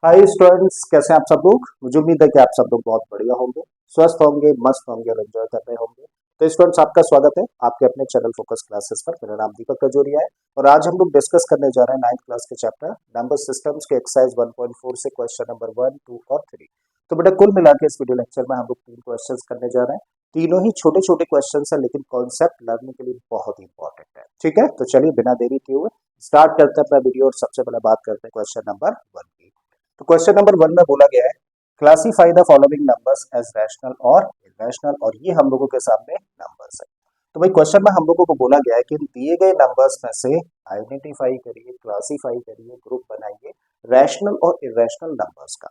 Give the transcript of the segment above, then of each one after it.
Hi students, कैसे हैं आप सब लोग। मुझे उम्मीद है कि आप सब लोग बहुत बढ़िया होंगे, स्वस्थ होंगे, मस्त होंगे और एंजॉय कर रहे होंगे। तो स्टूडेंट्स, आपका स्वागत है आपके अपने चैनल फोकस क्लासेस पर। मेरा नाम दीपक कजोरिया है और आज हम लोग डिस्कस करने जा रहे हैं 9th क्लास के चैप्टर नंबर सिस्टम्स के एक्सरसाइज 1.4 से क्वेश्चन नंबर 1, 2 और 3। तो बेटा कुल मिला के इस वीडियो लेक्चर में हम लोग 3 क्वेश्चन करने जा रहे हैं। तीनों ही छोटे छोटे क्वेश्चन है, लेकिन कॉन्सेप्ट लर्निंग के लिए बहुत ही इंपॉर्टेंट है। ठीक है, तो चलिए बिना देरी किए हुए स्टार्ट करते हैं अपना वीडियो और सबसे पहले बात करते हैं क्वेश्चन नंबर 1 की। तो क्वेश्चन नंबर 1 में बोला गया है classify the following numbers as rational और इरेशनल, और ये हम लोगों के सामने नंबर्स है। तो भाई क्वेश्चन में हम लोगों को बोला गया है कि दिए गए नंबर्स में से आइडेंटिफाई करिए, क्लासीफाई करिए, ग्रुप बनाइए रैशनल और इरेशनल नंबर्स का।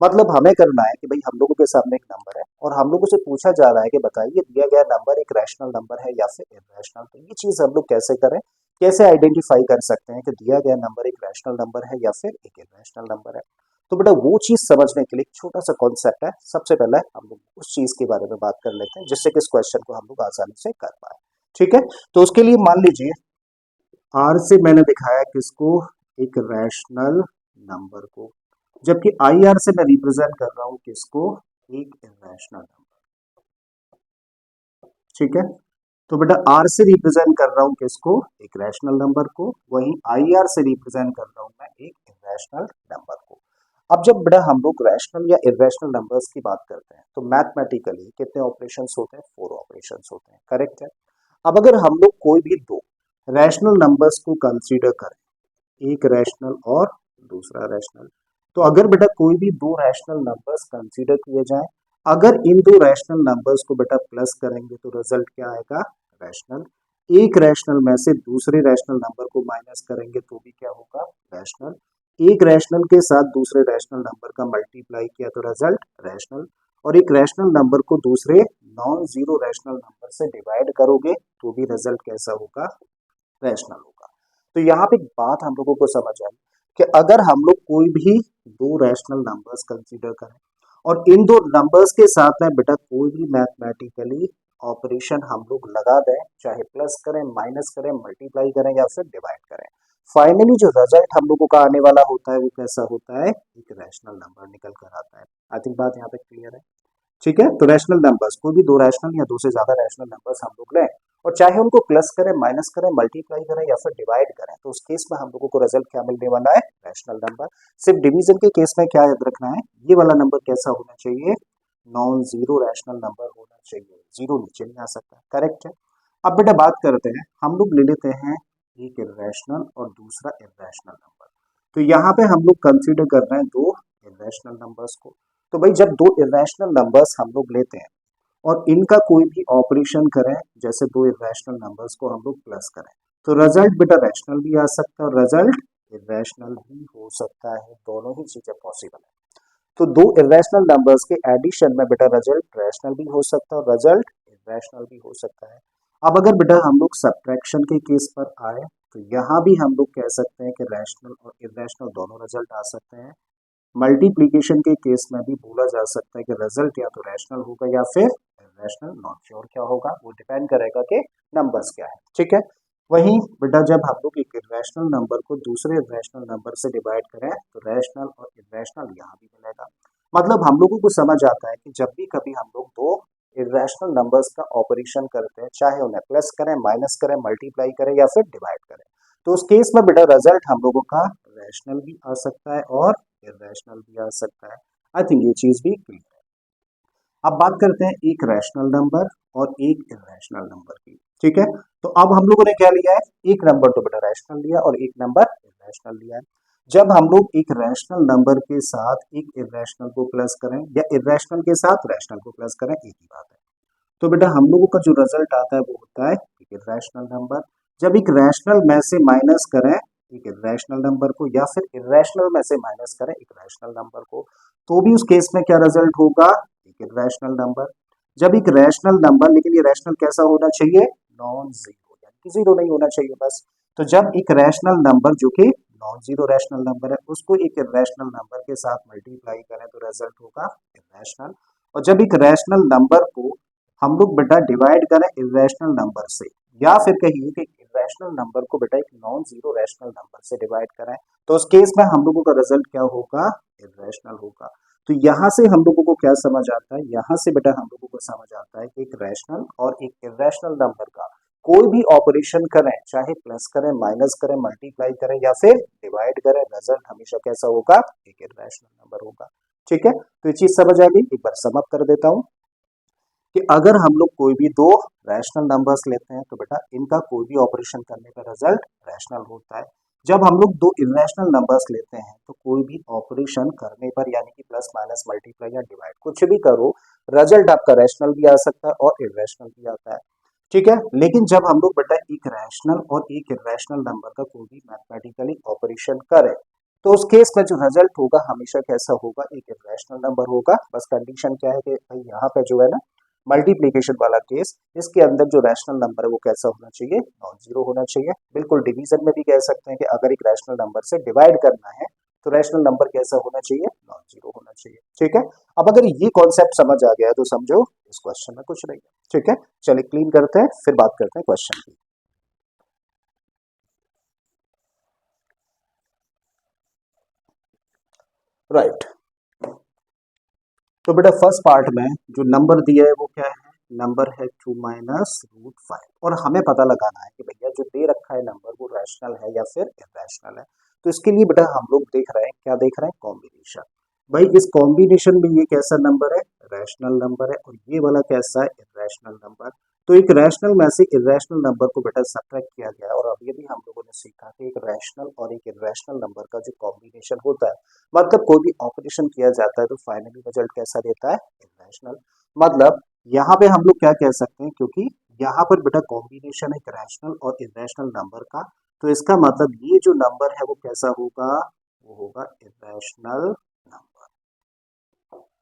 मतलब हमें करना है कि भाई हम लोगों के सामने एक नंबर है और हम लोगों से पूछा जा रहा है कि बताइए दिया गया नंबर एक रैशनल नंबर है या फिर इरेशनल। तो ये चीज हम लोग कैसे करें, कैसे आइडेंटिफाई कर सकते हैं कि दिया गया नंबर एक रैशनल नंबर है या फिर एक इरेशनल नंबर है। तो बेटा वो चीज समझने के लिए एक छोटा सा कॉन्सेप्ट है। सबसे पहले हम लोग उस चीज के बारे में बात कर लेते हैं जिससे कि इस क्वेश्चन को हम लोग आसानी से कर पाए। ठीक है, तो उसके लिए मान लीजिए आर से मैंने दिखाया किसको, एक रैशनल नंबर को, जबकि आई आर से मैं रिप्रेजेंट कर रहा हूं किसको, एक इरेशनल नंबर। ठीक है, तो बेटा आर से रिप्रेजेंट कर रहा हूं किसको, एक रैशनल नंबर को, वहीं आई आर से रिप्रेजेंट कर रहा हूं मैं एक इरेशनल नंबर को। अब जब बेटा हम लोग रैशनल या इरेशनल नंबर्स की बात करते हैं तो मैथमेटिकली कितने ऑपरेशंस होते हैं, 4 ऑपरेशंस होते हैं। करेक्ट है। अब अगर हम लोग कोई भी दो रैशनल नंबर्स को कंसीडर करें, एक रैशनल और दूसरा रैशनल, तो अगर बेटा कोई भी दो रैशनल नंबर्स कंसीडर किए जाएं, अगर इन दो रैशनल नंबर्स को बेटा प्लस करेंगे तो रिजल्ट क्या आएगा, रैशनल। एक रैशनल में से दूसरे रैशनल नंबर को माइनस करेंगे तो भी क्या होगा, रैशनल। एक रैशनल के साथ दूसरे रैशनल नंबर का मल्टीप्लाई किया तो रिजल्ट रैशनल। और एक रैशनल नंबर को दूसरे नॉन जीरो रैशनल नंबर से डिवाइड करोगे तो भी रिजल्ट कैसा होगा, रैशनल होगा। तो यहाँ पे एक बात हम लोगों को समझ आई कि अगर हम लोग कोई भी दो रैशनल नंबर्स कंसीडर करें और इन दो नंबर्स के साथ में बेटा कोई भी मैथमेटिकली ऑपरेशन हम लोग लगा दें, चाहे प्लस करें, माइनस करें, मल्टीप्लाई करें या फिर डिवाइड करें, फाइनली जो रिजल्ट हम लोगों का आने वाला होता है वो कैसा होता है, एक रैशनल नंबर निकल कर आता है। आई थिंक बात यहाँ पे क्लियर है। ठीक है, तो रैशनल नंबर्स कोई भी दो रैशनल या दो से ज्यादा रैशनल नंबर्स हम लोग लें और चाहे उनको प्लस करें, माइनस करें, मल्टीप्लाई करें या फिर डिवाइड करें, तो उस केस में हम लोगों को रिजल्ट क्या मिलने वाला है, रैशनल नंबर। सिर्फ डिवीजन के केस में क्या याद रखना है, ये वाला नंबर कैसा होना चाहिए, नॉन जीरो रैशनल नंबर होना चाहिए, जीरो नीचे नहीं आ सकता। करेक्ट है। अब बेटा बात करते हैं, हम लोग ले लेते हैं एक इरेशनल और दूसरा इरेशनल नंबर। तो यहाँ पे हम लोग कंसीडर कर रहे हैं दो इरेशनल नंबर्स को। तो भाई जब दो इरेशनल नंबर्स हम लोग लेते हैं और इनका कोई भी ऑपरेशन करें, जैसे दो इरेशनल नंबर्स को हम लोग प्लस करें, तो रिजल्ट बेटा रैशनल भी आ सकता है और रिजल्ट इरेशनल भी हो सकता है। दोनों ही चीजें पॉसिबल है। तो दो इरेशनल नंबर्स के एडिशन में बेटा रिजल्ट रैशनल भी हो सकता है और रिजल्ट इरेशनल भी हो सकता है। अब अगर बेटा हम लोग सब्ट्रैक्शन के केस पर आए तो यहाँ भी हम लोग कह सकते हैं कि रैशनल और इरेशनल दोनों रिजल्ट आ सकते हैं। मल्टीप्लीकेशन के केस में भी बोला जा सकता है कि रिजल्ट या तो रैशनल होगा या फिर रैशनल। नॉट श्योर क्या होगा, वो डिपेंड करेगा कि नंबर्स क्या है। ठीक है, वहीं बेटा जब हम लोग एक इरेशनल नंबर को दूसरे इरेशनल नंबर से डिवाइड करें तो रैशनल और इरेशनल यहाँ भी मिलेगा। मतलब हम लोगों को समझ आता है कि जब भी कभी हम लोग दो इरेशनल नंबर्स का ऑपरेशन करते हैं, चाहे उन्हें प्लस करें, माइनस करें, मल्टीप्लाई करें या फिर डिवाइड करें, तो उस केस में बेटा रिजल्ट हम लोगों का रैशनल भी आ सकता है और इरेशनल भी आ सकता है। आई थिंक ये चीज भी क्लियर है। अब बात करते हैं एक रैशनल नंबर और एक इरेशनल नंबर की। ठीक है, तो अब हम लोगों ने क्या लिया है, एक नंबर तो बेटा रैशनल लिया और एक नंबर इरेशनल लिया है। जब हम लोग एक रैशनल नंबर के साथ एक इरेशनल को प्लस करें या इरेशनल के साथ रैशनल को प्लस करें, एक ही बात है। तो बेटा हम लोगों का जो रिजल्ट आता है वो होता है एक इरेशनल नंबर। जब एक रैशनल में से माइनस करें एक इरेशनल नंबर को या फिर इरेशनल में से माइनस करें एक रैशनल नंबर को, तो भी उस केस में क्या रिजल्ट होगा, एक रैशनल नंबर। जब एक रैशनल नंबर, लेकिन ये रैशनल कैसा होना चाहिए, नॉन जीरो, यानी कि जीरो नहीं होना चाहिए बस। तो जब एक रैशनल नंबर जो कि नॉन जीरो रैशनल नंबर है उसको एक रैशनल नंबर के साथ मल्टीप्लाई करें तो रिजल्ट होगा इरेशनल। और जब एक रैशनल नंबर को हम लोग बेटा डिवाइड करें इरेशनल नंबर से, या फिर कहिए कि इरेशनल नंबर को बेटा एक नॉन जीरो रैशनल नंबर से डिवाइड करें, तो उस केस में हम लोगों का रिजल्ट क्या होगा, इरेशनल होगा। तो यहाँ से हम लोगों को क्या समझ आता है, यहाँ से बेटा हम लोगों को समझ आता है कि एक रैशनल और एक इरेशनल नंबर का कोई भी ऑपरेशन करें, चाहे प्लस करें, माइनस करें, मल्टीप्लाई करें या फिर डिवाइड करें, रिजल्ट हमेशा कैसा होगा, एक इरेशनल नंबर होगा। ठीक है, तो ये चीज समझ आ गई। एक बार सम अप कर देता हूं कि अगर हम लोग कोई भी दो रैशनल नंबर्स लेते हैं तो बेटा इनका कोई भी ऑपरेशन करने का रिजल्ट रैशनल होता है। जब हम लोग दो इरेशनल नंबर्स लेते हैं तो कोई भी ऑपरेशन करने पर, यानी कि प्लस माइनस मल्टीप्लाई या डिवाइड कुछ भी करो, रिजल्ट आपका रैशनल भी आ सकता है और इरेशनल भी आता है। ठीक है, लेकिन जब हम लोग बेटा एक रैशनल और एक इरेशनल नंबर का कोई भी मैथमेटिकली ऑपरेशन करें तो उस केस में जो रिजल्ट होगा हमेशा कैसा होगा, एक इरेशनल नंबर होगा। बस कंडीशन क्या है कि भाई यहाँ पे जो है ना मल्टीप्लीकेशन वाला केस, इसके अंदर जो रैशनल नंबर है वो कैसा होना चाहिए, नॉन जीरो होना चाहिए। बिल्कुल डिवीजन में भी कह सकते हैं कि अगर एक रैशनल नंबर से डिवाइड करना है तो रैशनल नंबर कैसा होना चाहिए, नॉन जीरो होना चाहिए। ठीक है, अब अगर ये कॉन्सेप्ट समझ आ गया तो समझो इस क्वेश्चन में कुछ नहीं है। ठीक है, चलिए क्लीन करते हैं फिर बात करते हैं क्वेश्चन की। राइट, तो बेटा फर्स्ट पार्ट में जो नंबर दिया है वो क्या है, नंबर है 2 - √5 और हमें पता लगाना है कि भैया जो दे रखा है नंबर वो रैशनल है या फिर इरेशनल है। तो इसके लिए बेटा हम लोग देख रहे हैं, क्या देख रहे हैं, कॉम्बिनेशन। भाई इस कॉम्बिनेशन में ये कैसा नंबर है, रैशनल नंबर है, और ये वाला कैसा है, इरेशनल नंबर। तो एक रैशनल में से इरेशनल नंबर को बेटा सब्ट्रैक्ट किया गया और अभी अभी हम लोगों ने सीखा कि एक रैशनल और एक इरेशनल नंबर का जो कॉम्बिनेशन होता है, मतलब कोई भी ऑपरेशन किया जाता है तो फाइनली रिजल्ट कैसा देता है, इरेशनल। मतलब यहाँ पे हम लोग क्या कह सकते हैं, क्योंकि यहाँ पर बेटा कॉम्बिनेशन है रैशनल और इरेशनल नंबर का, तो इसका मतलब ये जो नंबर है वो कैसा होगा, वो होगा इरेशनल नंबर।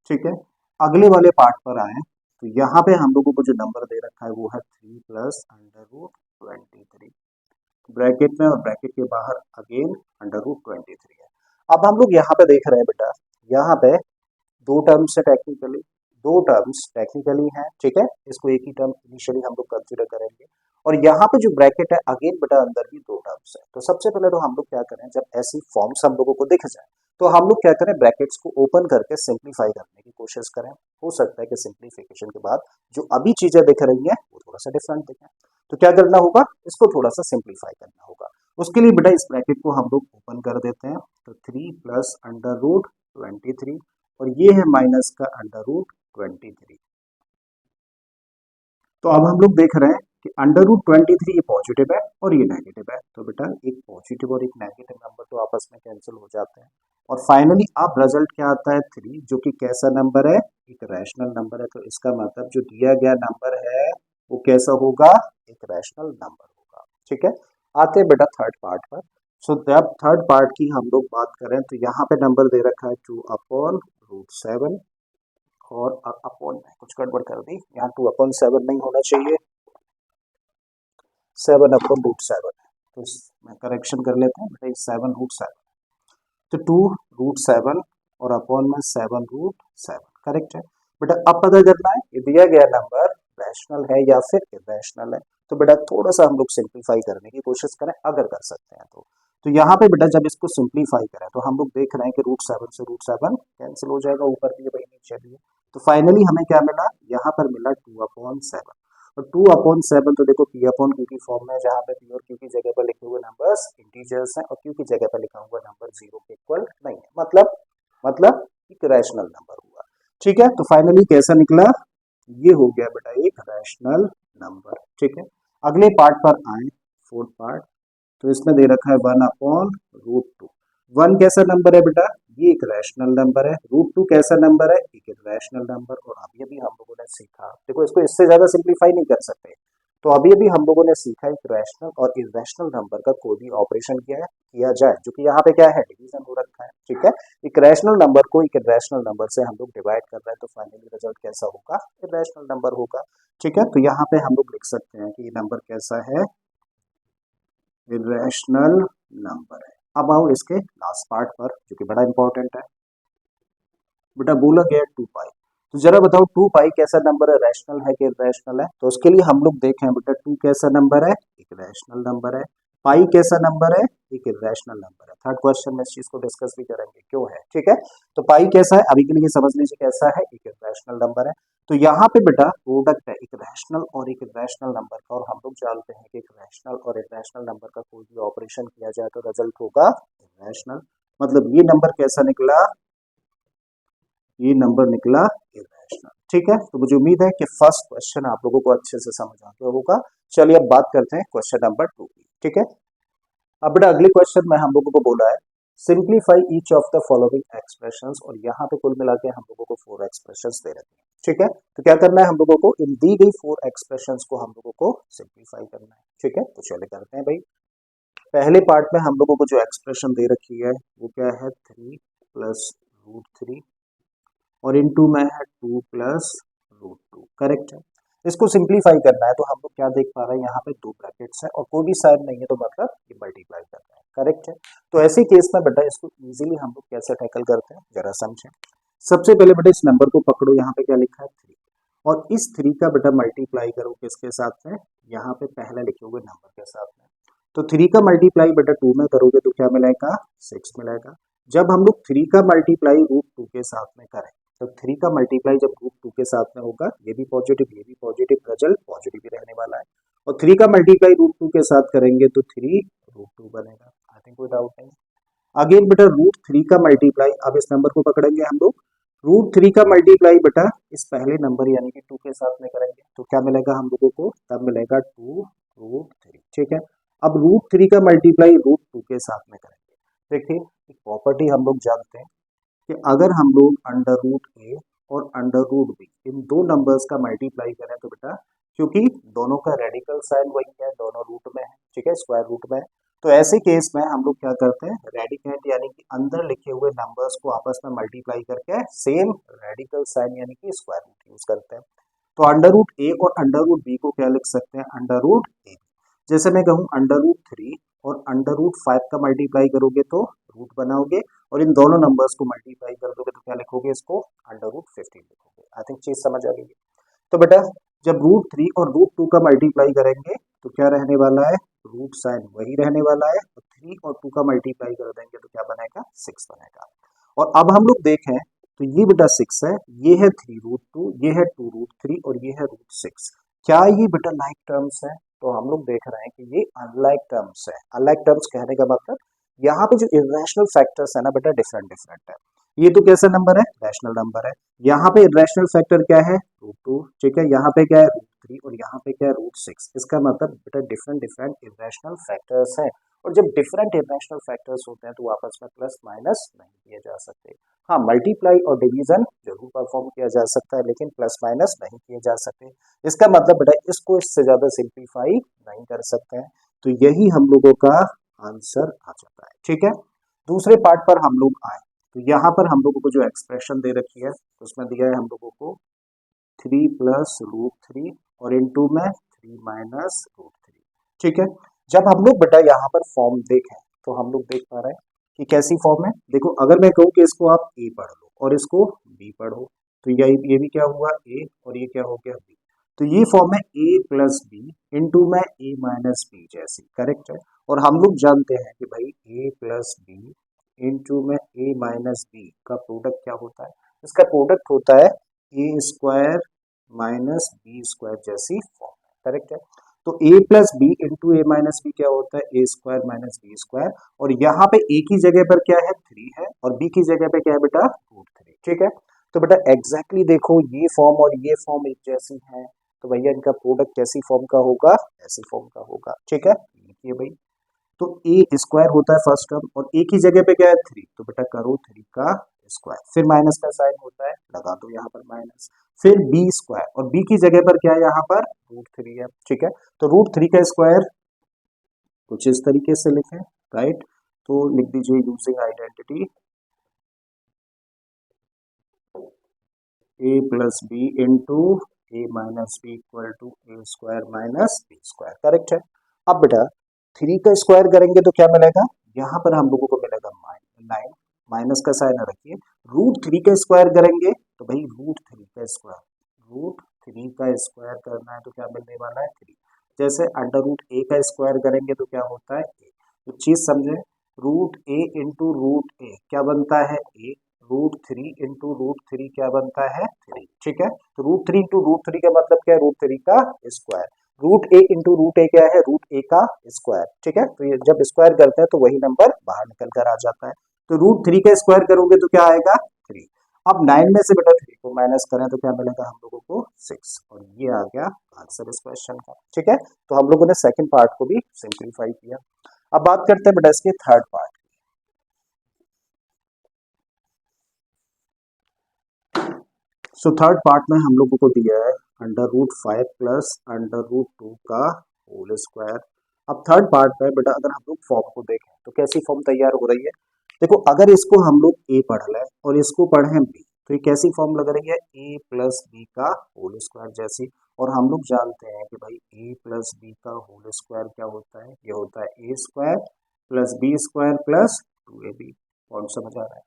ठीक है, अगले वाले पार्ट पर आए तो यहाँ पे हम लोगों को जो नंबर दे रखा है वो है 3 + √23 ब्रैकेट में, और ब्रैकेट के बाहर अगेन √23 है। अब हम लोग यहाँ पे देख रहे हैं बेटा, यहाँ पे दो टर्म्स है टेक्निकली, दो टर्म्स टेक्निकली हैं। ठीक है, इसको एक ही टर्म इनिशियली हम लोग कंसिडर करेंगे, और यहाँ पे जो ब्रैकेट है अगेन बेटा अंदर भी दो टर्म्स है। तो सबसे पहले तो हम लोग क्या करें, जब ऐसी फॉर्म्स हम लोगों को दिख जाए तो हम लोग क्या करें, ब्रैकेट्स को ओपन करके सिंप्लीफाई करने की कोशिश करें। हो सकता है कि सिंप्लीफिकेशन के बाद जो अभी चीजें दिख रही हैं वो थोड़ा सा डिफरेंट दिखें, तो क्या करना होगा, इसको थोड़ा सा सिंप्लीफाई करना होगा। उसके लिए बेटा इस ब्रैकेट को हम लोग ओपन कर देते हैं, तो 3 + √23 और ये है माइनस का √23। तो अब हम लोग देख रहे हैं कि √23 ये पॉजिटिव है और ये नेगेटिव है, तो बेटा एक पॉजिटिव और एक नेगेटिव नंबर तो आपस में कैंसिल हो जाते हैं, और फाइनली अब रिजल्ट क्या आता है, 3, जो कि कैसा नंबर है, एक रैशनल नंबर है। तो इसका मतलब जो दिया गया नंबर है वो कैसा होगा, एक रैशनल नंबर होगा। ठीक है, आते हैं बेटा थर्ड पार्ट पर। सो जब थर्ड पार्ट की हम लोग बात करें तो यहाँ पे नंबर दे रखा है 2/√7, और अपॉन में कुछ गड़बड़ कर दी, यहाँ 2/7 नहीं होना चाहिए, 7/√7 है। तो मैं करेक्शन कर लेते हैं बेटा, 7√7, तो 2√7 और अपॉन में 7√7 करेक्ट है। बेटा अब पता करना है ये दिया गया नंबर रैशनल है या फिर इरेशनल है। तो बेटा थोड़ा सा हम लोग सिंप्लीफाई करने की कोशिश करें, अगर कर सकते हैं तो यहाँ पे बेटा जब इसको सिंप्लीफाई करें तो हम लोग देख रहे हैं कि √7 से √7 कैंसिल हो जाएगा, ऊपर भी वही नीचे भी है। तो फाइनली हमें क्या मिला, यहाँ पर मिला 2/7, और 2/7 तो देखो P/Q की फॉर्म में, जहाँ पे P और Q की जगह पर लिखे हुए नंबर्स इंटीजर्स हैं और Q की जगह पर लिखा हुआ नंबर 0 के इक्वल नहीं है, मतलब एक रैशनल नंबर हुआ। ठीक है, तो फाइनली कैसा निकला, ये हो गया बेटा एक रैशनल नंबर। ठीक है, अगले पार्ट पर आए, फोर्थ पार्ट। तो इसमें दे रखा है 1/√2। 1 कैसा नंबर है बेटा, ये एक रैशनल नंबर है। √2 कैसा नंबर है, एक इरेशनल नंबर। और अभी अभी हम लोगों ने सीखा, देखो इसको इससे ज्यादा सिंप्लीफाई नहीं कर सकते, तो अभी अभी हम लोगों ने सीखा एक रैशनल और इरेशनल नंबर का कोई भी ऑपरेशन किया जाए, जो कि यहाँ पे क्या है, डिवीजन हो रखा है। ठीक है, एक रैशनल नंबर को एक इरेशनल नंबर से हम लोग डिवाइड कर रहे हैं, तो फाइनली रिजल्ट कैसा होगा, इरेशनल नंबर होगा। ठीक है, तो यहाँ पे हम लोग लिख सकते हैं कि ये नंबर कैसा है, इरेशनल नंबर है। अब आओ इसके लास्ट पार्ट पर जो कि बड़ा इंपॉर्टेंट है। बेटा बोला गया 2π, तो जरा बताओ 2π कैसा नंबर है, रैशनल है कि इरेशनल है। तो उसके लिए हम लोग देखें बेटा 2 कैसा नंबर है, एक रैशनल नंबर है। पाई कैसा नंबर है, एक इरेशनल नंबर है। थर्ड क्वेश्चन में इस चीज को डिस्कस भी करेंगे क्यों है, ठीक है। तो पाई कैसा है अभी के लिए समझ लीजिए कैसा है, एक इरेशनल नंबर है। तो यहाँ पे बेटा प्रोडक्ट है एक रैशनल और एक इरेशनल नंबर का, और हम लोग जानते हैं कि एक रैशनल और इरेशनल नंबर का कोई भी ऑपरेशन किया जाए तो रिजल्ट होगा इरेशनल। मतलब ये नंबर कैसा निकला, ये नंबर निकला इरेशनल, ठीक है। तो मुझे उम्मीद है कि फर्स्ट क्वेश्चन आप लोगों को अच्छे से समझ आ गया होगा। चलिए अब बात करते हैं क्वेश्चन नंबर 2 की, ठीक है। अब बेटा अगले क्वेश्चन में हम लोगों को बोला है simplify each of the following expressions, और यहाँ पे कुल मिला के हम लोगों को 4 एक्सप्रेशंस दे रखे हैं, ठीक है। तो क्या करना है हम लोगों को, इन दी गई 4 एक्सप्रेशंस को हम लोगों को सिंप्लीफाई करना है, ठीक है। तो चलिए करते हैं भाई। पहले पार्ट में हम लोगों को जो एक्सप्रेशन दे रखी है वो क्या है, 3 प्लस रूट 3, और इनटू में है 2 प्लस रूट 2, करेक्ट है। इसको सिंप्लीफाई करना है तो हम लोग क्या देख पा रहे हैं, यहाँ पे 2 ब्रैकेट्स है और कोई भी साइन नहीं है, तो मतलब ये मल्टीप्लाई कर रहा है, करेक्ट है। तो ऐसे केस में बेटा इसको इजीली हम लोग कैसे टैकल करते हैं जरा समझें। सबसे पहले बेटा इस नंबर को पकड़ो, यहाँ पे क्या लिखा है 3, और इस 3 का बेटा मल्टीप्लाई करो किसके साथ में, यहाँ पे पहले लिखे हुए नंबर के साथ में। तो 3 का मल्टीप्लाई बेटा 2 में करोगे तो क्या मिलेगा, 6 मिलेगा। जब हम लोग 3 का मल्टीप्लाई रूट 2 के साथ में करें, तो 3 का मल्टीप्लाई जब रूट 2 के साथ में होगा, ये भी पॉजिटिव, रिजल्ट पॉजिटिव ही रहने वाला है। और 3 का मल्टीप्लाई रूट 2 के साथ करेंगे तो 3 रूट 2 बनेगा, आई थिंक कोई डाउट नहीं। अगेन बेटा रूट 3 का मल्टीप्लाई, अब इस नंबर को पकड़ेंगे हम लोग, रूट 3 का मल्टीप्लाई बेटा इस पहले नंबर यानी कि 2 के साथ में करेंगे तो क्या मिलेगा हम लोगों को, तब मिलेगा 2 रूट 3, ठीक है। अब रूट 3 का मल्टीप्लाई रूट 2 के साथ में करेंगे। देखिए एक प्रॉपर्टी हम लोग जानते हैं कि अगर हम लोग अंडर रूट ए और अंडर रूट बी इन दो नंबर्स का मल्टीप्लाई करें तो बेटा, क्योंकि दोनों का रेडिकल साइन वही है, दोनों रूट में है, ठीक है, स्क्वायर रूट में है, तो ऐसे केस में हम लोग क्या करते हैं, रेडिकेंट यानी कि अंदर लिखे हुए नंबर्स को आपस में मल्टीप्लाई करके सेम रेडिकल साइन यानी कि स्क्वायर रूट यूज करते हैं। तो अंडर रूट ए और अंडर रूट बी को क्या लिख सकते हैं, अंडर रूट ए। जैसे मैं कहूँ अंडर रूट 3 और अंडर रूट 5 का मल्टीप्लाई करोगे तो रूट बनाओगे, और इन दोनों नंबर्स को मल्टीप्लाई कर दोगे तो क्या लिखोगे, इसको अंडर रूट 15 लिखोगे। आई थिंक चीज समझ आ गई। तो बेटा जब रूट 3 और रूट 2 का मल्टीप्लाई करेंगे तो क्या रहने वाला है, रूट साइन वही रहने वाला है, और 3 और 2 का मल्टीप्लाई कर देंगे तो क्या बनेगा, 6 बनेगा। और अब हम लोग देखें तो ये बेटा 6 है, ये है 3 रूट 2, ये है 2 रूट 3 और ये है रूट 6। क्या ये बेटा लाइक टर्म्स है, तो हम लोग देख रहे हैं कि ये अनलाइक टर्म्स है। अनलाइक टर्म्स कहने का मतलब यहाँ पे जो इरेशनल फैक्टर्स है ना बेटा डिफरेंट डिफरेंट है। ये तो कैसा नंबर है, रैशनल नंबर है। यहाँ पे इरेशनल फैक्टर क्या है, रूट 2, ठीक है, यहाँ पे क्या है रूट 3 और यहाँ पे क्या है रूट 6। इसका मतलब बेटा डिफरेंट डिफरेंट इरेशनल फैक्टर्स है, और जब डिफरेंट इरेशनल फैक्टर्स होते हैं तो आपस में प्लस माइनस नहीं किए जा सकते। हाँ मल्टीप्लाई और डिवीजन जरूर परफॉर्म किया जा सकता है, लेकिन प्लस माइनस नहीं किए जा सकते। इसका मतलब बेटा इसको इससे ज्यादा सिंप्लीफाई नहीं कर सकते हैं। तो यही हम लोगों का आंसर आ जाता है, ठीक है। दूसरे पार्ट पर हम लोग आए तो यहाँ पर हम लोगों को जो एक्सप्रेशन दे रखी है उसमें दिया है हम लोगों को 3 प्लस रूट 3 और इनटू में 3 माइनस रूट 3, ठीक है। जब हम लोग बेटा यहाँ पर फॉर्म देखें तो हम लोग देख पा रहे हैं कि कैसी फॉर्म है। देखो अगर मैं कहूँ कि इसको आप ए पढ़ लो और इसको बी पढ़ो, तो ये भी क्या हुआ ए और ये क्या हो गया बी। तो ये फॉर्म है ए प्लस बी इंटू में ए माइनस बी जैसी, करेक्ट है। और हम लोग जानते हैं कि भाई ए प्लस बी इंटू में ए माइनस बी का प्रोडक्ट क्या होता है, इसका प्रोडक्ट होता है A square minus B square जैसी फॉर्म, करेक्ट है। तो ए plus B into A minus B क्या होता है, A square minus B square, और यहाँ पे ए की जगह पर क्या है 3 है और बी की जगह पे क्या है बेटा रूट 3, ठीक है। तो बेटा एग्जैक्टली देखो ये फॉर्म और ये फॉर्म एक जैसी है, तो भैया इनका प्रोडक्ट कैसी फॉर्म का होगा, ऐसी फॉर्म का होगा, ठीक है। लिखिए भाई, तो ए स्क्वायर होता है फर्स्ट टर्म और ए की जगह पे क्या है 3, तो बेटा करो 3 का स्क्वायर, फिर माइनस का साइन होता है लगा दो यहाँ पर माइनस, फिर बी स्क्वायर और बी की जगह पर क्या है यहाँ पर रूट 3 है, ठीक है। तो रूट 3 का स्क्वायर कुछ इस तरीके से लिखें, राइट। तो लिख दीजिए using identity A plus B into A minus B equal to A square minus B square, correct है। अब बेटा 3 का स्क्वायर करेंगे तो क्या मिलेगा, यहाँ पर हम लोगों को मिलेगा 9, माइनस का साइन रखिए। रूट 3 का स्क्वायर करेंगे तो भाई रूट 3 का स्क्वायर, रूट 3 का स्क्वायर करना है तो क्या मिलने वाला है 3। जैसे अंडर रूट ए का स्क्वायर करेंगे तो क्या होता है ए, एक चीज समझे, root A into root A क्या बनता है A, root three into root three क्या बनता है थ्री, ठीक है। तो root three into root three का मतलब क्या है, रूट थ्री का square. Root A into root A क्या है, रूट ए का स्क्वायर, ठीक है। तो ये जब स्क्वायर करते हैं तो वही नंबर बाहर निकल कर आ जाता है। तो रूट थ्री का स्क्वायर करोगे तो क्या आएगा थ्री। अब 9 में से बेटा 3 को माइनस करें तो क्या मिलेगा हम लोगों को 6, और ये आ गया आंसर इस क्वेश्चन का, ठीक है। तो हम लोगों ने सेकंड पार्ट को भी सिंप्लीफाई किया। अब बात करते हैं बेटा इसके third part. So third part में हम लोगों को दिया है under root five plus under root two का होल स्क्वायर। अब थर्ड पार्ट में बेटा अगर हम लोग फॉर्म को देखें तो कैसी फॉर्म तैयार हो रही है, देखो अगर इसको हम लोग ए पढ़ लें और इसको पढ़ें बी तो ये कैसी फॉर्म लग रही है, ए प्लस बी का होल स्क्वायर जैसी। और हम लोग जानते हैं कि भाई ए प्लस बी का होल स्क्वायर क्या होता है, ये होता है A square plus B square plus two A B. Point समझ आ रहा है।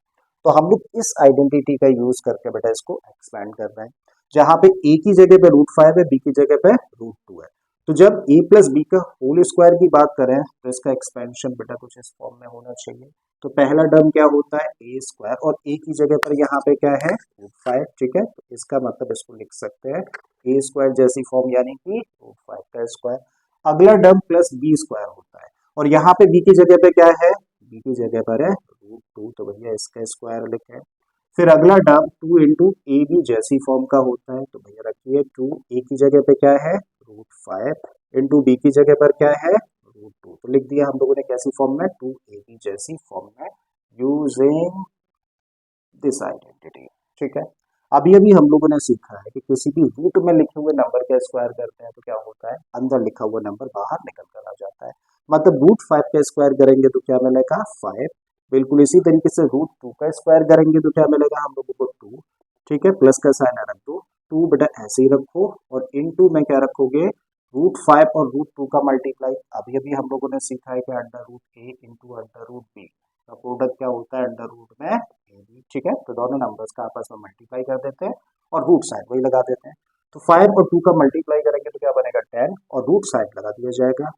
तो हम लोग इस आइडेंटिटी का यूज करके बेटा इसको एक्सपेंड कर रहे हैं, जहां पे ए की जगह पे रूट फाइव है, बी की जगह पे रूट टू है। तो जब ए प्लस बी का होल स्क्वायर की बात करें तो इसका एक्सपेंशन बेटा कुछ इस फॉर्म में होना चाहिए। तो पहला टर्म क्या होता है ए स्क्वायर, और ए की जगह पर यहाँ पे क्या है रूट फाइव, ठीक है। तो इसका मतलब इसको लिख सकते हैं ए स्क्वायर जैसी फॉर्म, यानी कि रूट फाइव का स्क्वायर। अगला टर्म प्लस बी स्क्वायर होता है, और यहाँ पे बी की जगह पे क्या है, बी की जगह पर है रूट टू, तो भैया इसका स्क्वायर लिखें। फिर अगला term two into A B जैसी फॉर्म का होता है, तो भैया रखिए टू ए की जगह पे क्या है रूट फाइव इंटू बी की जगह पर क्या है रूट टू, तो लिख दिया हम लोगों ने कैसी फॉर्म में, टू ए बी जैसी फॉर्म में यूजिंग दिस आइडेंटिटी, ठीक है। अभी अभी हम लोगों ने सीखा है कि किसी भी रूट में लिखे हुए नंबर का स्क्वायर करते हैं तो क्या होता है, अंदर लिखा हुआ नंबर बाहर निकल कर आ जाता है। मतलब रूट फाइव का स्क्वायर करेंगे तो क्या मिलेगा फाइव, बिल्कुल इसी तरीके से रूट टू का स्क्वायर करेंगे तो क्या मिलेगा हम लोगों को टू, ठीक है। प्लस का साइन रख दो, टू बेटा ऐसे ही रखो, और इन टू में क्या रखोगे रूट फाइव और रूट टू का मल्टीप्लाई। अभी अभी हम लोगों ने सीखा है कि under root A into under root B का प्रोडक्ट क्या होता है अंडर रूट में ए बी, ठीक है। तो दोनों नंबर्स का आपस में मल्टीप्लाई कर देते हैं और रूट साइड वही लगा देते हैं। तो फाइव और टू का मल्टीप्लाई करेंगे तो क्या बनेगा टेन, और रूट साइड लगा दिया जाएगा,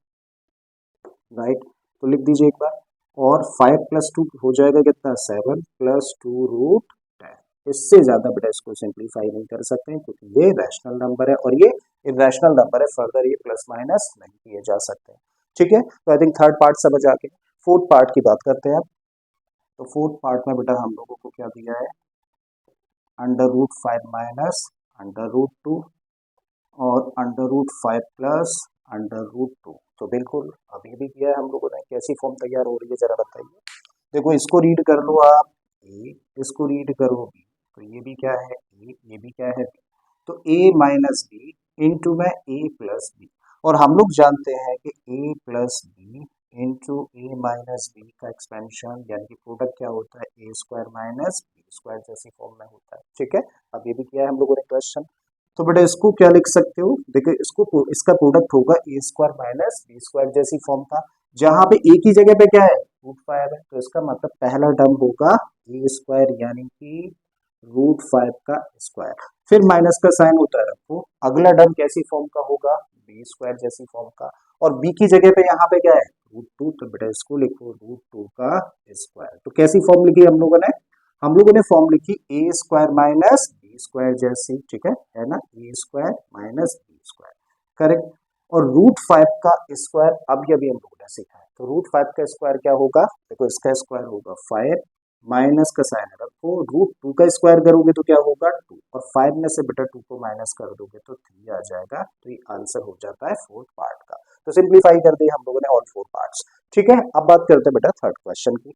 राइट। तो लिख दीजिए एक बार, और फाइव प्लस टू हो जाएगा कितना seven plus two root ten. इससे ज्यादा बेटा इसको सिंप्लीफाई नहीं कर सकते हैं क्योंकि ये रैशनल नंबर है और ये इरेशनल नंबर है, फर्दर ये प्लस माइनस नहीं किए जा सकते, ठीक है। तो आई थिंक थर्ड पार्ट समझ आ गया। फोर्थ पार्ट की बात करते हैं। तो फोर्थ पार्ट में बेटा हम लोगों को क्या दिया है, under root five minus under root two और under root five plus under root two. तो बिल्कुल अभी भी किया है हम लोगों ने, कैसी फॉर्म तैयार हो रही है जरा बताइए। देखो इसको रीड कर लो आप ए, इसको रीड करो बी, तो ये भी क्या है ए, ये भी क्या है बी। तो ए माइनस बी इंटू में ए प्लस बी, और हम लोग जानते हैं कि ए plus B into A minus B का एक्सपेंशन यानी कि प्रोडक्ट क्या होता है A square minus B square जैसी फॉर्म में होता है, ठीक है। अब ये भी किया है हम लोगों ने क्वेश्चन। तो बेटा इसको क्या लिख सकते हो, देखो इसको इसका प्रोडक्ट होगा ए स्क्वायर माइनस बी स्क्वायर जैसी फॉर्म का, जहां पे ए की जगह पे क्या है रूट फाइव है, तो इसका मतलब पहला टर्म होगा ए स्क्वायर यानी कि रूट फाइव का स्क्वायर। फिर माइनस का साइन होता है रखो, अगला टर्म कैसी फॉर्म का होगा बी स्क्वायर जैसी फॉर्म का, और बी की जगह पे यहाँ पे क्या है रूट टू, तो बेटा इसको लिखो रूट टू का स्क्वायर। तो कैसी फॉर्म लिखी हम लोगों ने फॉर्म लिखी A square minus B square जैसी, ठीक है ना, A square minus B square, correct. और रूट फाइव का स्क्वायर अभी अभी हम लोगों ने सीखा है, तो रूट फाइव का स्क्वायर क्या होगा, देखो इसका स्क्वायर होगा फाइव, माइनस का साइन रखो, रूट टू का स्क्वायर करोगे तो क्या होगा टू, और फाइव में से बेटा टू को माइनस कर दोगे तो थ्री आ जाएगा, तो ये आंसर हो जाता है फोर्थ पार्ट का। तो सिंप्लीफाई कर दिए हम लोगों ने ऑल फोर पार्ट्स, ठीक है। अब बात करते हैं बेटा थर्ड क्वेश्चन की।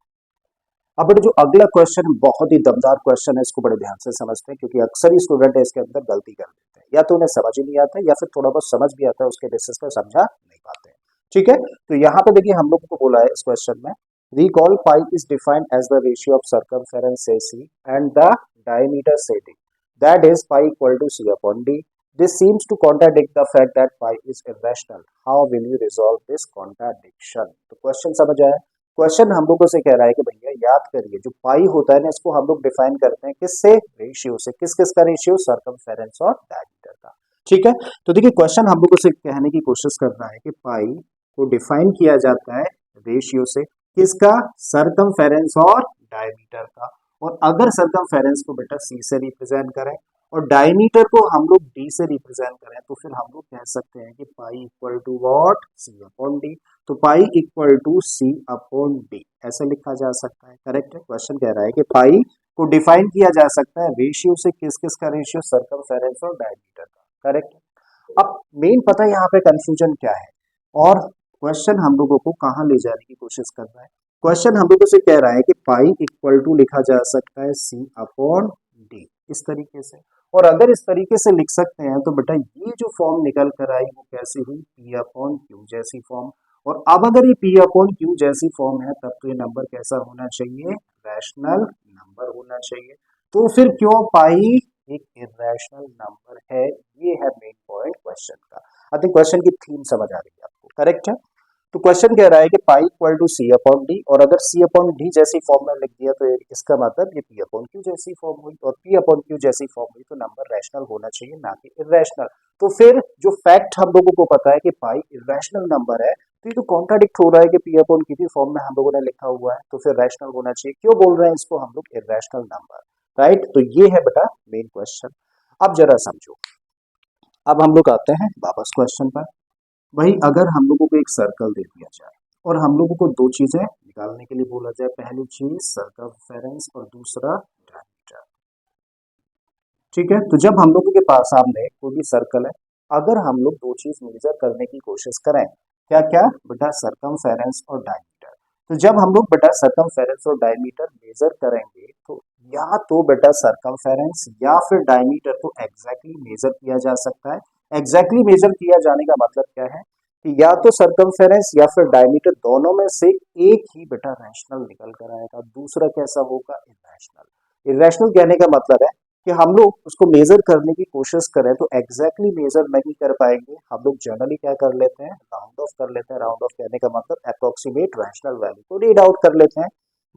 अब बेटा जो अगला क्वेश्चन बहुत ही दमदार क्वेश्चन है, इसको बड़े ध्यान से समझते हैं क्योंकि अक्सर ही स्टूडेंट इसके अंदर गलती कर देते हैं, या तो उन्हें समझ ही नहीं आता है या फिर थोड़ा बहुत समझ भी आता है उसके बेसिस पर समझा नहीं पाते हैं, ठीक है। तो यहाँ पे देखिए हम लोगों को बोला है इस क्वेश्चन में, recall pi is defined as the ratio of circumference AC and the diameter CD, that is pi equal to C upon D. This seems to contradict the fact that pi is irrational. How will you resolve this contradiction? तो question समझ आया। Question हम लोगों से कह रहा है कि भैया याद करिए जो पाई होता है ना, इसको हम लोग डिफाइन करते हैं किससे, रेशियो से। किस किस का रेशियो, सर्कमफेरेंस और डायमीटर का, ठीक है। तो देखिए क्वेश्चन हम लोगों से कहने की कोशिश कर रहा है कि पाई को डिफाइन किया जाता है रेशियो से, किसका, सरकमफेरेंस और डायमीटर का। और अगर सरकमफेरेंस को बेटा सी से रिप्रेजेंट करें और डायमीटर को हम लोग डी से रिप्रेजेंट करें तो फिर हम लोग कह सकते हैं कि pi equal to what, C upon D. तो pi equal to C upon D ऐसे लिखा जा सकता है। करेक्ट है। क्वेश्चन कह रहा है कि पाई को डिफाइन किया जा सकता है रेशियो से, किस किस का रेशियो, सरकमफेरेंस और डायमीटर का। करेक्ट। अब मेन पता है यहाँ पे कंफ्यूजन क्या है और क्वेश्चन हम लोगों को कहाँ ले जाने की कोशिश कर रहा है। क्वेश्चन हम लोगों से कह रहा है कि पाई इक्वल टू लिखा जा सकता है सी अपॉन डी इस तरीके से। और अगर इस तरीके से लिख सकते हैं तो बेटा ये जो फॉर्म निकल कर आई वो कैसी हुई, पी अपॉन क्यू जैसी फॉर्म। और अब अगर ये पी अपॉन क्यू जैसी फॉर्म है तब तो ये नंबर कैसा होना चाहिए, रैशनल नंबर होना चाहिए। तो फिर क्यों पाई एक इरेशनल नंबर है, ये है मेन पॉइंट क्वेश्चन का। आई थिंक क्वेश्चन की थीम समझ आ रही है आपको। करेक्ट है। तो क्वेश्चन कह रहा है कि pi equal to C upon D, और अगर सी अपॉन डी जैसी फॉर्म में लिख दिया तो इसका मतलब ये पी अपॉन क्यू जैसी फॉर्म हुई, और पी अपॉन क्यू जैसी फॉर्म हुई तो नंबर रैशनल होना चाहिए ना कि इरेशनल। तो फिर जो फैक्ट हम लोगों को पता है कि पाई इरेशनल नंबर है तो ये तो कॉन्ट्राडिक्ट हो रहा है कि पी अपॉन क्यू की फॉर्म में हम लोगों ने लिखा हुआ है तो फिर रैशनल होना चाहिए। क्यों बोल रहे हैं इसको हम लोग इरेशनल नंबर, राइट। तो ये है बेटा मेन क्वेश्चन। अब जरा समझो। अब हम लोग आते हैं वापस क्वेश्चन पर। वही अगर हम लोगों को एक सर्कल दे दिया जाए और हम लोगों को दो चीजें निकालने के लिए बोला जाए, पहली चीज सरकमफेरेंस और दूसरा डायमीटर। ठीक है। तो जब हम लोगों के पास सामने कोई भी सर्कल है, अगर हम लोग दो चीज मेजर करने की कोशिश करें, क्या क्या बेटा, सरकमफेरेंस और डायमीटर। तो जब हम लोग बेटा सरकमफेरेंस और डायमीटर मेजर करेंगे तो या तो बेटा सरकमफेरेंस या फिर डायमीटर को एग्जैक्टली मेजर किया जा सकता है। एग्जैक्टली मेजर किया जाने का मतलब क्या है कि या तो सरकमफेरेंस या फिर डायमीटर दोनों में से एक ही बेटा रैशनल निकल कर आएगा, दूसरा कैसा होगा, इरेशनल। इरेशनल कहने का मतलब है कि हम लोग उसको मेजर करने की कोशिश करें तो एग्जैक्टली मेजर नहीं कर पाएंगे। हम लोग जनरली क्या कर लेते हैं, राउंड ऑफ कर लेते हैं। राउंड ऑफ कहने का मतलब अप्रोक्सीमेट रैशनल वैल्यू को रीड आउट कर लेते हैं,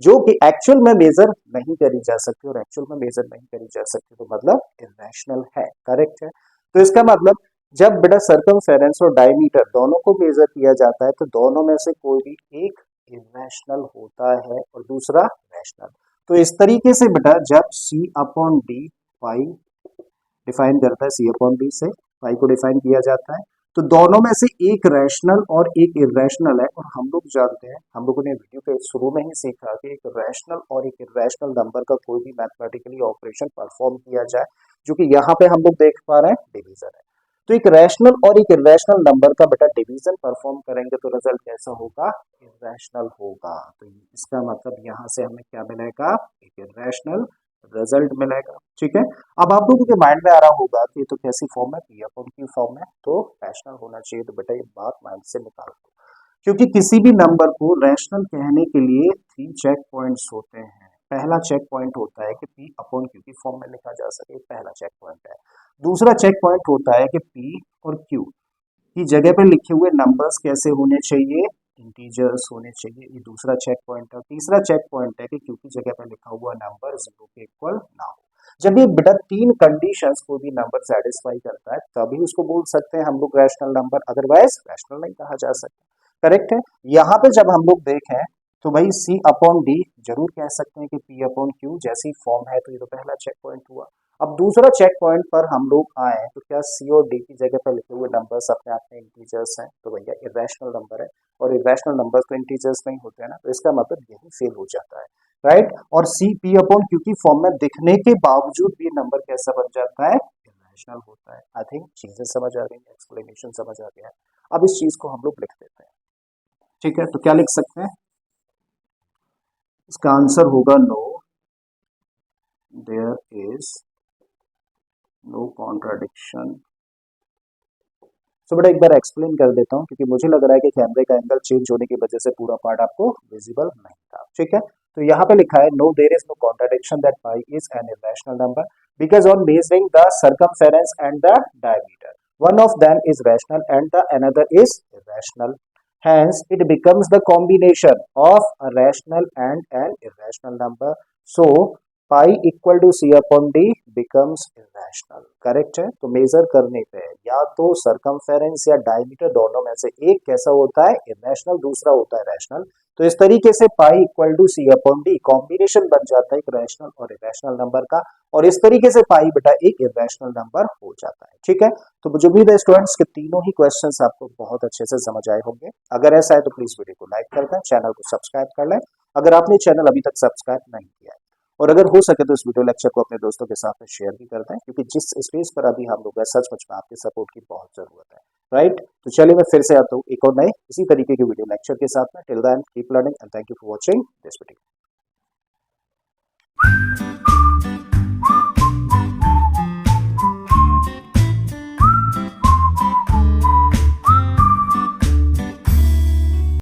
जो कि एक्चुअल में मेजर नहीं करी जा सकती, और एक्चुअल में मेजर नहीं करी जा सकती तो मतलब इरेशनल है। करेक्ट है। तो इसका मतलब जब बेटा सरकमफेरेंस और डायमीटर दोनों को मेजर किया जाता है तो दोनों में से कोई भी एक इरेशनल होता है और दूसरा रैशनल। तो इस तरीके से बेटा जब C अपॉन डी पाई डिफाइन करता है, C अपॉन डी से पाई को डिफाइन किया जाता है, तो दोनों में से एक रैशनल और एक इरेशनल है। और हम लोग जानते हैं, हम लोगों ने वीडियो के शुरू में ही सीखा कि एक रैशनल और एक इरेशनल नंबर का कोई भी मैथमेटिकली ऑपरेशन परफॉर्म किया जाए, जो कि यहाँ पे हम लोग देख पा रहे हैं डिवीजन है, तो एक रैशनल और एक इरेशनल नंबर का बेटा डिवीजन परफॉर्म करेंगे तो रिजल्ट कैसा होगा, इरेशनल होगा। तो इसका मतलब यहाँ से हमें क्या मिलेगा, एक इरेशनल रिजल्ट मिलेगा। ठीक है। अब आप लोगों के माइंड में आ रहा होगा कि तो कैसी फॉर्म है, पी अपॉन क्यू फॉर्म है तो रैशनल होना चाहिए। तो बेटा ये बात माइंड से निकाल दो, क्योंकि किसी भी नंबर को रैशनल कहने के लिए 3 चेक पॉइंट्स होते हैं। पहला चेक पॉइंट होता है कि पी अपॉन क्यू की फॉर्म में लिखा जा सके, पहला चेक पॉइंट है। दूसरा चेक पॉइंट होता है कि पी और क्यू की जगह पे लिखे हुए नंबर्स कैसे होने चाहिए, इंटीजर्स होने चाहिए, ये दूसरा चेक पॉइंट है। तीसरा चेक पॉइंट है कि क्यू की जगह पे लिखा हुआ नंबर 0 के इक्वल ना हो। जब ये बेटा तीन कंडीशंस को भी नंबर सेटिस्फाई करता है तभी उसको बोल सकते हैं हम लोग रैशनल नंबर, अदरवाइज रैशनल नहीं कहा जा सकता। करेक्ट है। यहाँ पे जब हम लोग देखें तो भाई C अपॉन डी जरूर कह सकते हैं कि P अपॉन क्यू जैसी फॉर्म है, तो ये तो पहला चेक पॉइंट हुआ। अब दूसरा चेक पॉइंट पर हम लोग आए तो क्या C और D की जगह पर लिखे हुए नंबर्स अपने आप में इंटीजर्स हैं, तो भैया इरेशनल नंबर है, और इरेशनल नंबर्स तो इंटीजर्स नहीं होते हैं ना, तो इसका मतलब यही फेल हो जाता है, राइट। और C P अपॉन क्यू की फॉर्म में दिखने के बावजूद भी नंबर कैसा बन जाता है, इरेशनल होता है। आई थिंक चीजें समझ आ रही है, एक्सप्लेनेशन समझ आ गया है। अब इस चीज को हम लोग लिख देते हैं। ठीक है। तो क्या लिख सकते हैं, इसका आंसर होगा no, there is no contradiction. तो बेटा एक बार एक्सप्लेन कर देता हूँ, क्योंकि मुझे लग रहा है कि कैमरे का एंगल चेंज होने की वजह से पूरा पार्ट आपको विजिबल नहीं था। ठीक है। तो यहाँ पे लिखा है no, there is no contradiction that pi is an irrational number because on measuring the circumference and the diameter one of them is rational and the another is irrational. Hence, it becomes the combination of a rational and an irrational number. So, pi equal to C upon D becomes irrational. Correct है। तो major करने पे या तो circumference या diameter दोनों में से एक कैसा होता है, इरेशनल, दूसरा होता है रैशनल। तो इस तरीके से pi equal to C upon D combination बन जाता है एक रैशनल और इरेशनल नंबर का, और इस तरीके से पाई बेटा एक इरेशनल नंबर हो जाता है। ठीक है। तो मुझे उम्मीद है स्टूडेंट्स के तीनों ही क्वेश्चंस आपको बहुत अच्छे से समझ आए होंगे। अगर ऐसा है तो प्लीज वीडियो को लाइक कर दें, चैनल को सब्सक्राइब कर लें अगर आपने चैनल अभी तक सब्सक्राइब नहीं किया है, और अगर हो सके तो इस वीडियो लेक्चर को अपने दोस्तों के साथ में शेयर भी कर दें, क्योंकि जिस स्पेस पर अभी हम लोग हैं सचमुच में आपके सपोर्ट की बहुत जरूरत है। राइट। तो चलिए मैं फिर से आता हूँ एक और नए इसी तरीके के वीडियो लेक्चर के साथ में। Till then keep learning and thank you for watching this video.